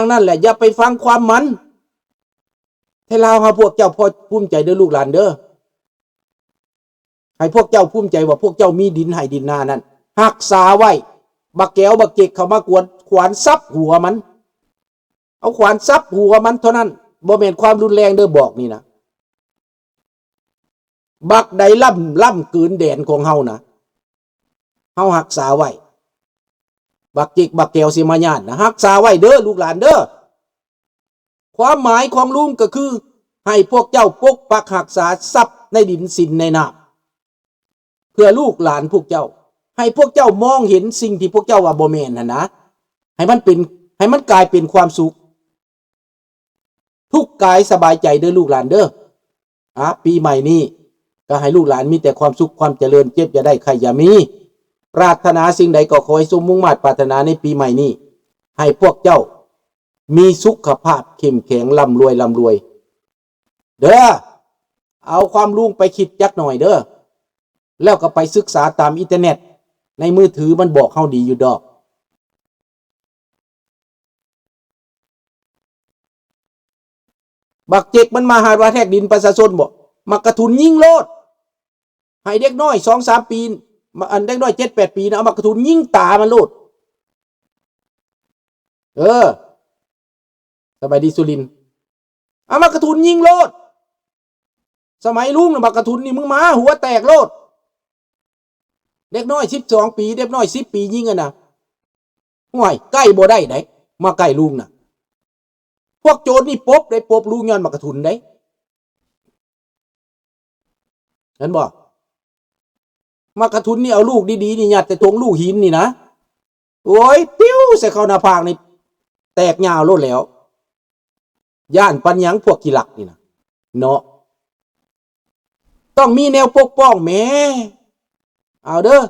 ดังนั้นแหละอย่าไปฟังความมันให้เราหาพวกเจ้าพอภูมิใจเด้อลูกหลานเด้อให้พวกเจ้าภูมิใจว่าพวกเจ้ามีดินให้ดินนานั้นรักษาไว้บักแก้วบักเจกเข้ามากวนขวานซับหัวมันเอาขวานซับหัวมันเท่านั้นบ่แม่นความรุนแรงเด้อบอกนี่นะบักใดล่ำกืนแดนของเฮานะเฮารักษาไว้บักจิกบักแก้วสิมาญาตินะรักษาไว้เด้อลูกหลานเด้อความหมายของลุงก็คือให้พวกเจ้าปกปักรักษาทรัพย์ในดินสินในน้ำเพื่อลูกหลานพวกเจ้าให้พวกเจ้ามองเห็นสิ่งที่พวกเจ้าว่าบ่แม่นนะให้มันกลายเป็นความสุขทุกกายสบายใจเด้อลูกหลานเด้อปีใหม่นี้ก็ให้ลูกหลานมีแต่ความสุขความเจริญเจ็บอย่าได้ใครอย่ามีปรารถนาสิ่งใดก็ขอให้สมมุ่งมั่นปรารถนาในปีใหม่นี้ให้พวกเจ้ามีสุขภาพเข้มแข็งร่ำรวยเด้อเอาความรู้ไปคิดจักหน่อยเด้อแล้วก็ไปศึกษาตามอินเทอร์เน็ตในมือถือมันบอกเฮาดีอยู่ดอกบักเจกมันมาหาว่าแทกดินประชาชนบ่มากระทุนยิงโลดให้เด็กน้อย 2-3 ปีอันเด็กน้อย 7-8 ปีนะเอามากระทุนยิงตามันโลดสบายดีสุรินทร์เอามากระทุนยิงโลดสมัยลุงน่ะมากระทุนนี่มึงมาหัวแตกโลดเด็กน้อย12 ปีเด็กน้อย10 ปียิงอ่ะนะห่วยใกล้บ่ได้ไหนมาใกล้ลุงน่ะพวกโจรนี่ปบลุงย้อนมากระทุนได้เห็นบ่มากระทุนนี่เอาลูกดีๆนี่ยัดแต่ทงลูกหินนี่นะโอ้ยปิ้วใส่เข้าหน้าผากนี่แตกยาวโลดแล้วย่านปัญญังพวกกิลักนี่นะเนาะต้องมีแนวปกป้องแม่เอาเด้อ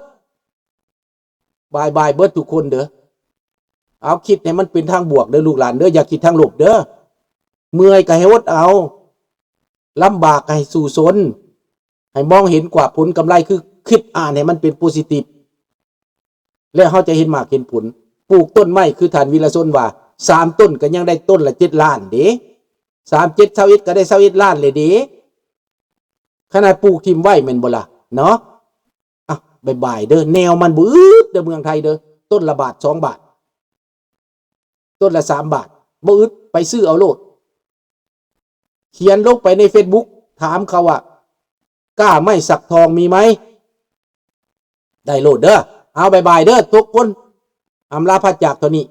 บายเบิดทุกคนเด้อเอาคิดให้มันเป็นทางบวกเด้อลูกหลานเด้ออย่าคิดทางลบเด้อเมื่อยก็ให้อดเอาลำบากก็ให้สู้ซนให้มองเห็นกว่าผลกำไรคือคิดอ่านให้มันเป็นโพซิทีฟแล้วเขาจะเห็นมากเห็นผลปลูกต้นไม้คือฐานวิรชนว่า3 ต้นก็ยังได้ต้นละ7 ล้านเด้37 21ก็ได้21 ล้านเลยเด้ขนาดปลูกทิมไว้แม่นบ่ล่ะเนาะบายเด้อแนวมันบืดเด้อเมืองไทยเด้อต้นละบาท2 บาทต้นละ3 บาทบ่อึดไปซื้อเอาโลดเขียนลงไปใน Facebook ถามเขาว่ากล้าไม่สักทองมีไหมได้โลดเด้อเอาบายเด้อทุกคนอำลาพระจากเท่านี้